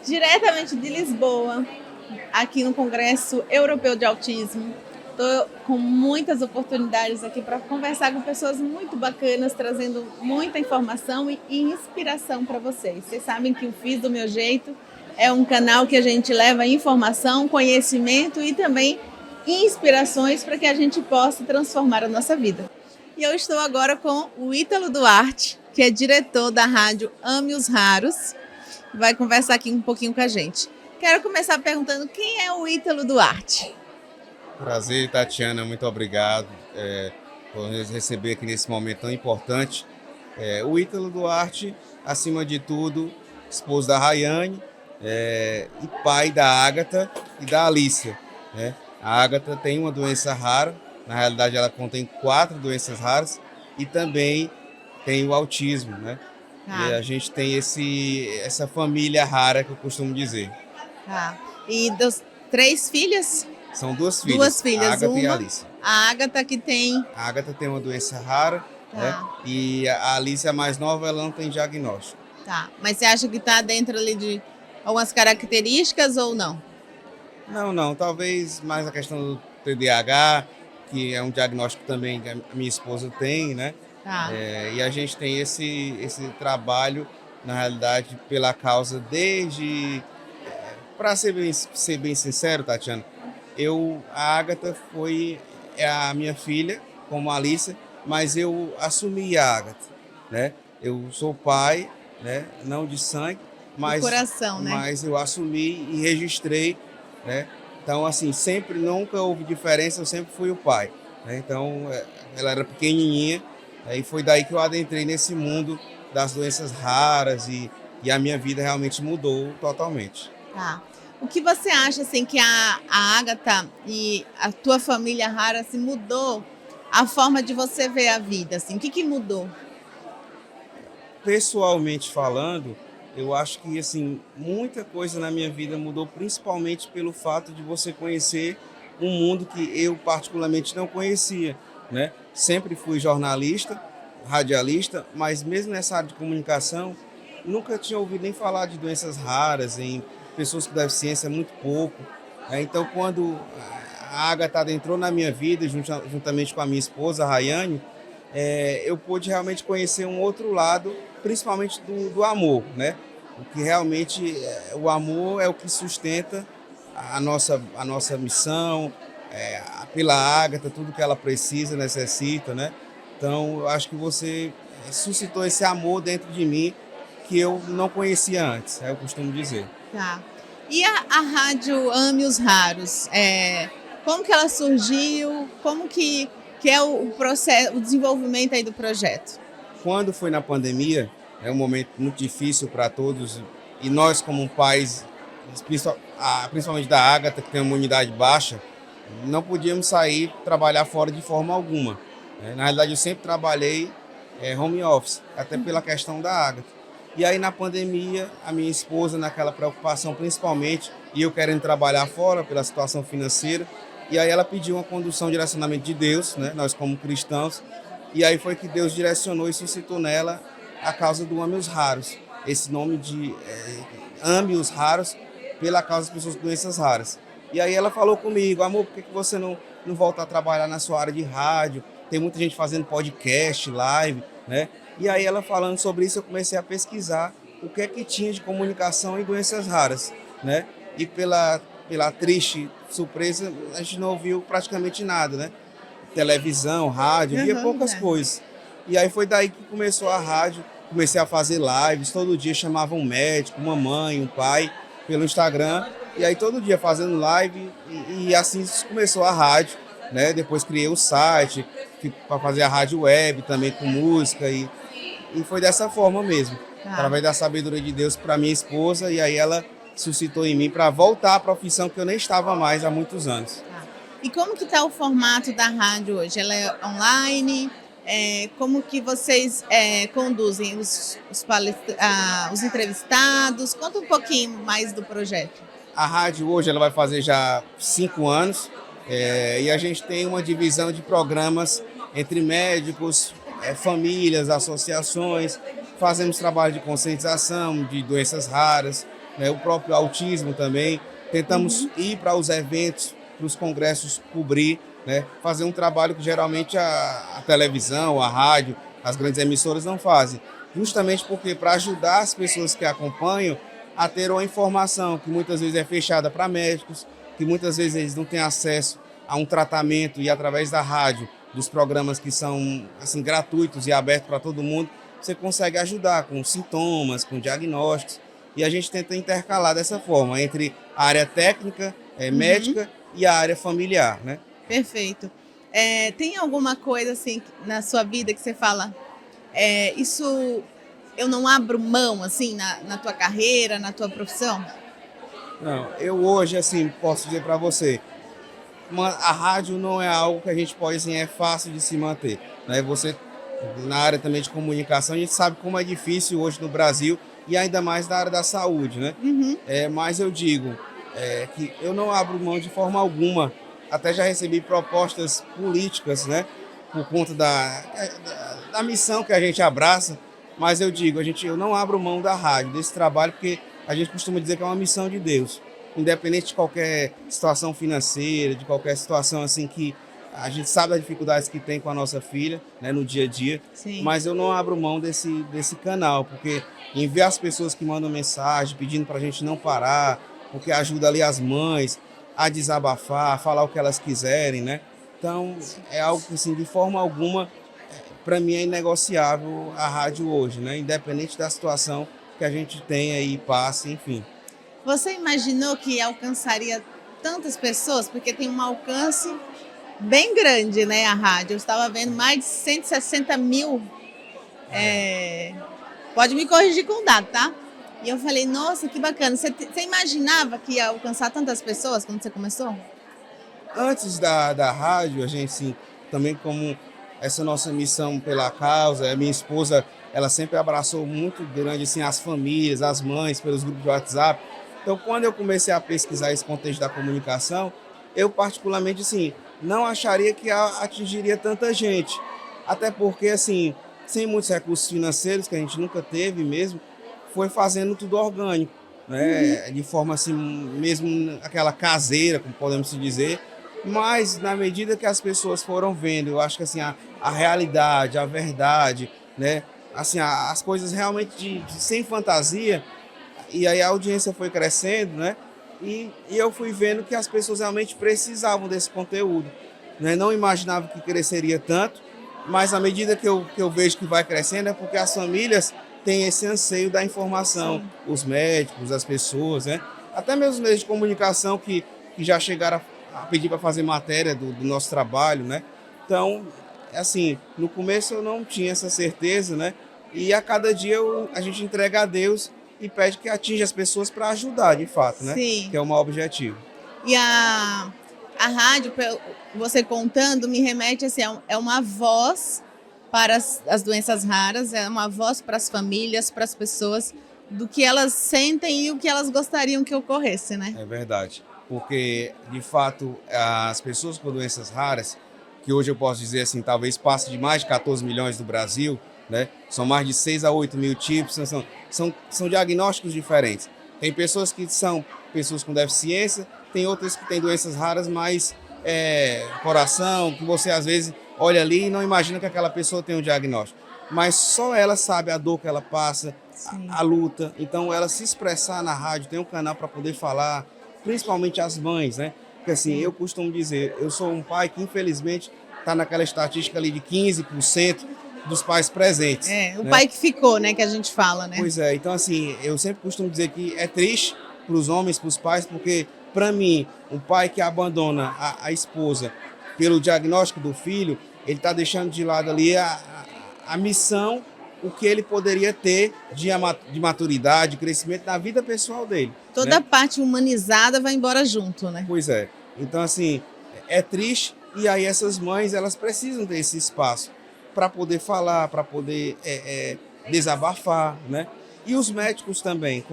diretamente de Lisboa, aqui no Congresso Europeu de Autismo. Estou com muitas oportunidades aqui para conversar com pessoas muito bacanas, trazendo muita informação e inspiração para vocês. Vocês sabem que o Fiz do Meu Jeito é um canal que a gente leva informação, conhecimento e também inspirações para que a gente possa transformar a nossa vida. E eu estou agora com o Ítalo Duarte, que é diretor da rádio Ame os Raros, vai conversar aqui um pouquinho com a gente. Quero começar perguntando quem é o Ítalo Duarte. Prazer, Tatiana, muito obrigado por nos receber aqui nesse momento tão importante. O Ítalo Duarte, acima de tudo, esposo da Rayane e pai da Ágata e da Alícia. Né? A Ágata tem uma doença rara, na realidade ela contém 4 doenças raras e também tem o autismo. Né? E a gente tem essa família rara que eu costumo dizer. E dos 3 filhas? São 2 filhas. 2 filhas, a Ágata e a Alícia. A Ágata que tem... A Ágata tem uma doença rara, né? E a Alícia, mais nova, ela não tem diagnóstico. Tá, mas você acha que está dentro ali de algumas características ou não? Não, talvez mais a questão do TDAH, que é um diagnóstico também que a minha esposa tem, né? E a gente tem esse trabalho, na realidade, pela causa desde... Para ser bem sincero, Tatiana, a Ágata foi a minha filha, como a Alícia, mas eu assumi a Ágata, né? Eu sou pai, né? Não de sangue, mas, coração, né? Mas eu assumi e registrei, né? Então, assim, nunca houve diferença, eu sempre fui o pai. Né? Então, ela era pequenininha, e foi daí que eu adentrei nesse mundo das doenças raras e a minha vida realmente mudou totalmente. O que você acha assim, que a Ágata e a tua família rara assim, mudou a forma de você ver a vida? Assim? O que mudou? Pessoalmente falando, eu acho que assim, muita coisa na minha vida mudou, principalmente pelo fato de você conhecer um mundo que eu particularmente não conhecia. Né? Sempre fui jornalista, radialista, mas mesmo nessa área de comunicação, nunca tinha ouvido nem falar de doenças raras, em pessoas com deficiência, muito pouco. Então, quando a Ágata entrou na minha vida, juntamente com a minha esposa, a Rayane, eu pude realmente conhecer um outro lado, principalmente do amor, né? O que realmente, o amor é o que sustenta a nossa missão, pela Ágata, tudo que ela precisa, necessita, né? Então, eu acho que você suscitou esse amor dentro de mim que eu não conhecia antes, eu costumo dizer. E a rádio Ame os Raros, como que ela surgiu? Como que é o processo, o desenvolvimento aí do projeto? Quando foi na pandemia, é um momento muito difícil para todos, e nós como pais, principalmente da Ágata, que tem uma imunidade baixa, não podíamos sair trabalhar fora de forma alguma. Na realidade, eu sempre trabalhei home office, até pela questão da Ágata. E aí, na pandemia, a minha esposa, naquela preocupação principalmente, e eu querendo trabalhar fora pela situação financeira, e aí ela pediu uma condução, direcionamento de Deus, né? Nós como cristãos, e aí foi que Deus direcionou e suscitou nela a causa do Ame os Raros. Esse nome de Ame os Raros, pela causa das pessoas com doenças raras. E aí ela falou comigo: amor, por que você não volta a trabalhar na sua área de rádio? Tem muita gente fazendo podcast, live, né? E aí ela falando sobre isso, eu comecei a pesquisar o que é que tinha de comunicação em doenças raras, né? E pela triste surpresa, a gente não ouviu praticamente nada, né? Televisão, rádio, via poucas coisas. E aí foi daí que começou a rádio, comecei a fazer lives, todo dia chamava um médico, uma mãe, um pai, pelo Instagram, e aí todo dia fazendo live, e assim começou a rádio, né? Depois criei o site, para fazer a rádio web também com música, e foi dessa forma mesmo, através da sabedoria de Deus para minha esposa, e aí ela suscitou em mim para voltar à profissão que eu nem estava mais há muitos anos. E como que está o formato da rádio hoje? Ela é online? Como que vocês conduzem os entrevistados? Conta um pouquinho mais do projeto. A rádio hoje ela vai fazer já 5 anos, e a gente tem uma divisão de programas entre médicos, famílias, associações, fazemos trabalho de conscientização de doenças raras, né? O próprio autismo também. Tentamos ir para os eventos, para os congressos cobrir, né? Fazer um trabalho que geralmente a televisão, a rádio, as grandes emissoras não fazem. Justamente porque para ajudar as pessoas que acompanham a ter uma informação que muitas vezes é fechada para médicos, que muitas vezes eles não têm acesso a um tratamento e através da rádio, dos programas que são assim gratuitos e abertos para todo mundo, você consegue ajudar com sintomas, com diagnósticos, e a gente tenta intercalar dessa forma entre a área técnica, médica e a área familiar, né? Perfeito. Tem alguma coisa assim na sua vida que você fala, isso eu não abro mão assim na tua carreira, na tua profissão? Não, eu hoje assim posso dizer para você, a rádio não é algo que a gente pode assim, é fácil de se manter, né? Você na área também de comunicação, a gente sabe como é difícil hoje no Brasil e ainda mais na área da saúde, né? Mas eu digo que eu não abro mão de forma alguma. Até já recebi propostas políticas, né? Por conta da missão que a gente abraça. Mas eu digo, eu não abro mão da rádio, desse trabalho, porque a gente costuma dizer que é uma missão de Deus. Independente de qualquer situação financeira, de qualquer situação assim que a gente sabe das dificuldades que tem com a nossa filha, né, no dia a dia. Sim. Mas eu não abro mão desse canal, porque enviar as pessoas que mandam mensagem pedindo para a gente não parar, porque ajuda ali as mães a desabafar, a falar o que elas quiserem, né? Então, é algo que, assim, de forma alguma, para mim é inegociável a rádio hoje, né? Independente da situação que a gente tem aí, passe, enfim. Você imaginou que alcançaria tantas pessoas? Porque tem um alcance bem grande, né, a rádio. Eu estava vendo mais de 160 mil. Pode me corrigir com o dado, tá? E eu falei, nossa, que bacana. Você imaginava que ia alcançar tantas pessoas quando você começou? Antes da rádio, a gente, sim, também como essa nossa missão pela causa, a minha esposa, ela sempre abraçou muito grande assim, as famílias, as mães, pelos grupos de WhatsApp. Então, quando eu comecei a pesquisar esse contexto da comunicação, eu particularmente, assim, não acharia que atingiria tanta gente. Até porque, assim, sem muitos recursos financeiros, que a gente nunca teve mesmo, foi fazendo tudo orgânico, né? De forma assim, mesmo aquela caseira, como podemos dizer. Mas, na medida que as pessoas foram vendo, eu acho que assim, a realidade, a verdade, né? Assim, as coisas realmente sem fantasia, e aí a audiência foi crescendo, né? E eu fui vendo que as pessoas realmente precisavam desse conteúdo, né? Não imaginava que cresceria tanto, mas à medida que eu vejo que vai crescendo é porque as famílias têm esse anseio da informação, os médicos, as pessoas, né? Até mesmo os meios de comunicação que já chegaram a pedir para fazer matéria do nosso trabalho, né? Então, assim, no começo eu não tinha essa certeza, né? E a cada dia a gente entrega a Deus e pede que atinja as pessoas para ajudar, de fato, né? Sim. Que é o maior objetivo. E a rádio, você contando, me remete assim, é uma voz para as doenças raras, é uma voz para as famílias, para as pessoas, do que elas sentem e o que elas gostariam que ocorresse, né? É verdade. Porque, de fato, as pessoas com doenças raras, que hoje eu posso dizer assim, talvez passe de mais de 14 milhões no Brasil, né? São mais de 6 a 8 mil tipos, são diagnósticos diferentes. Tem pessoas que são pessoas com deficiência, tem outras que têm doenças raras, mas coração, que você às vezes olha ali e não imagina que aquela pessoa tem um diagnóstico. Mas só ela sabe a dor que ela passa, a luta. Então, ela se expressar na rádio, tem um canal para poder falar, principalmente as mães, né? Porque assim, eu costumo dizer, eu sou um pai que infelizmente está naquela estatística ali de 15% dos pais presentes. O pai que ficou, né, que a gente fala, né? Pois é, então assim, eu sempre costumo dizer que é triste para os homens, para os pais, porque para mim, um pai que abandona a esposa pelo diagnóstico do filho, ele está deixando de lado ali a missão, o que ele poderia ter de maturidade, de crescimento na vida pessoal dele. Toda a parte humanizada vai embora junto, né? Pois é. Então, assim, é triste e aí essas mães, elas precisam ter esse espaço para poder falar, para poder desabafar, né? E os médicos também,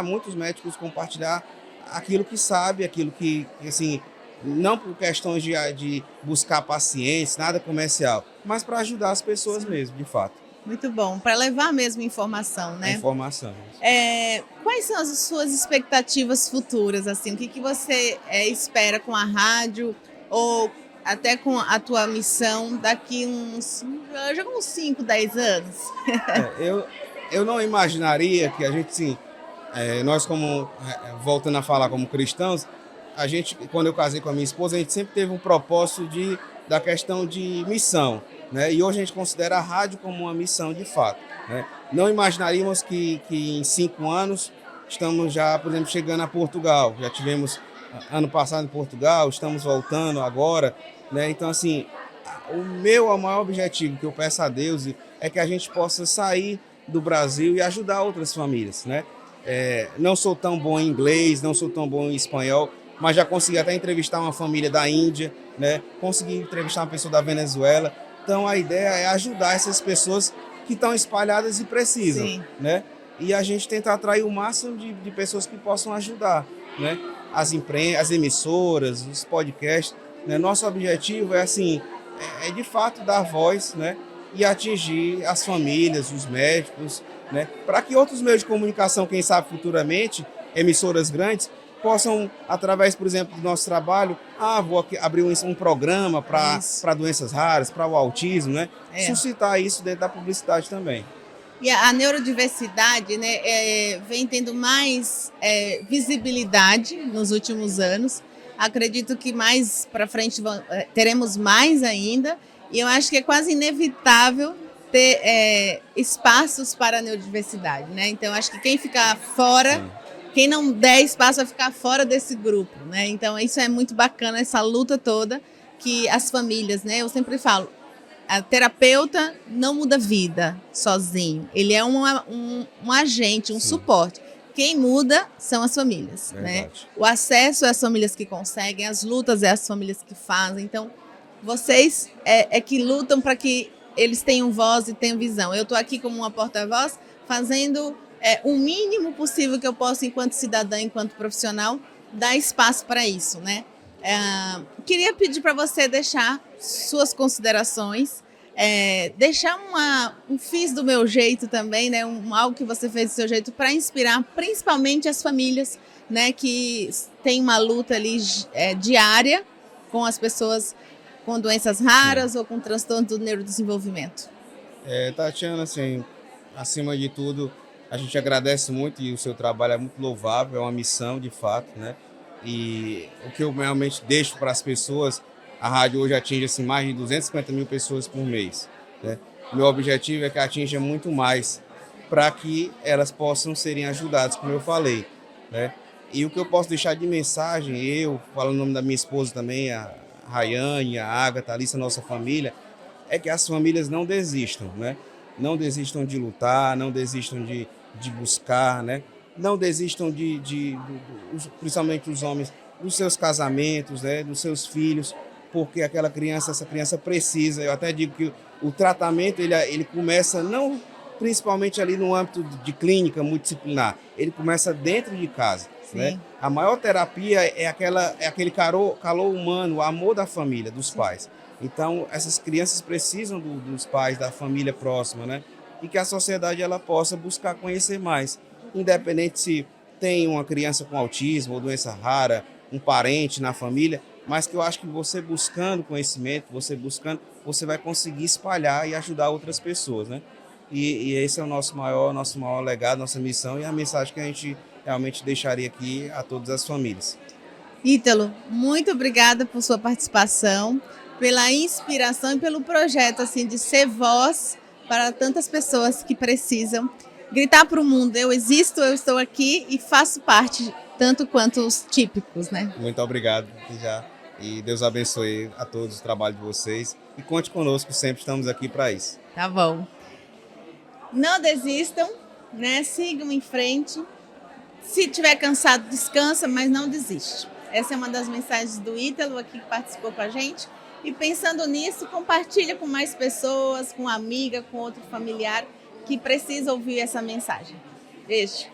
muitos médicos compartilhar aquilo que sabe, aquilo que assim, não por questões de buscar pacientes, nada comercial, mas para ajudar as pessoas mesmo, de fato. Muito bom, para levar mesmo informação, né? A informação. quais são as suas expectativas futuras? Assim, o que você espera com a rádio ou até com a tua missão daqui uns 5, 10 anos? Eu não imaginaria que a gente, sim, nós como, voltando a falar como cristãos, a gente, quando eu casei com a minha esposa, a gente sempre teve um propósito da questão de missão, né? E hoje a gente considera a rádio como uma missão de fato, né? Não imaginaríamos que em 5 anos estamos já, por exemplo, chegando a Portugal. Já tivemos ano passado em Portugal, estamos voltando agora, né? Então, assim, o maior objetivo que eu peço a Deus é que a gente possa sair do Brasil e ajudar outras famílias, né? Não sou tão bom em inglês, não sou tão bom em espanhol, mas já consegui até entrevistar uma família da Índia, né? Consegui entrevistar uma pessoa da Venezuela. Então a ideia é ajudar essas pessoas que estão espalhadas e precisam, Sim. né? E a gente tentar atrair o máximo de pessoas que possam ajudar, né? As emissoras, os podcasts, né? Nosso objetivo é assim, de fato dar voz, né? E atingir as famílias, os médicos, né? Para que outros meios de comunicação, quem sabe futuramente, emissoras grandes, possam, através, por exemplo, do nosso trabalho, vou abrir um programa para doenças raras, para o autismo, né? Suscitar isso dentro da publicidade também. E a neurodiversidade, né, vem tendo mais visibilidade nos últimos anos. Acredito que mais para frente teremos mais ainda. E eu acho que é quase inevitável ter espaços para a neurodiversidade, né? Então, acho que quem ficar fora, sim, quem não der espaço vai ficar fora desse grupo, né? Então, isso é muito bacana, essa luta toda que as famílias, né? Eu sempre falo, a terapeuta não muda vida sozinho. Ele é um agente, um suporte. Quem muda são as famílias, né? O acesso é as famílias que conseguem, as lutas é as famílias que fazem. Então, vocês que lutam para que eles tenham voz e tenham visão. Eu estou aqui como uma porta-voz fazendo o mínimo possível que eu posso, enquanto cidadã, enquanto profissional, dar espaço para isso, né? Queria pedir para você deixar suas considerações, deixar fiz do meu jeito também, né? Algo que você fez do seu jeito para inspirar principalmente as famílias, né? Que têm uma luta ali diária com as pessoas com doenças raras, sim, ou com transtorno do neurodesenvolvimento. Tatiana, assim, acima de tudo, a gente agradece muito e o seu trabalho é muito louvável, é uma missão de fato, né? E o que eu realmente deixo para as pessoas, a rádio hoje atinge assim, mais de 250 mil pessoas por mês, né? Meu objetivo é que atinja muito mais, para que elas possam serem ajudadas, como eu falei, né? E o que eu posso deixar de mensagem, eu falo o nome da minha esposa também, a Rayane, a Agatha, a Alissa, nossa família, é que as famílias não desistam, né? Não desistam de lutar, não desistam de buscar, né? Não desistam principalmente os homens, dos seus casamentos, né? Dos seus filhos, porque essa criança precisa. Eu até digo que o tratamento ele começa não principalmente ali no âmbito de clínica multidisciplinar, ele começa dentro de casa. Né? A maior terapia é aquele calor humano, o amor da família, dos pais. Então, essas crianças precisam dos pais, da família próxima, né? E que a sociedade ela possa buscar conhecer mais, independente se tem uma criança com autismo ou doença rara, um parente na família, mas que eu acho que você buscando conhecimento, você vai conseguir espalhar e ajudar outras pessoas, né? E esse é o nosso maior legado, nossa missão e a mensagem que a gente realmente deixaria aqui a todas as famílias. Ítalo, muito obrigada por sua participação, pela inspiração e pelo projeto assim, de ser voz para tantas pessoas que precisam gritar para o mundo, eu existo, eu estou aqui e faço parte, tanto quanto os típicos, né? Muito obrigado, já. E Deus abençoe a todos o trabalho de vocês e conte conosco, sempre estamos aqui para isso. Tá bom. Não desistam, né? Sigam em frente. Se estiver cansado, descansa, mas não desiste. Essa é uma das mensagens do Ítalo aqui que participou com a gente. E pensando nisso, compartilha com mais pessoas, com uma amiga, com outro familiar que precisa ouvir essa mensagem. Beijo.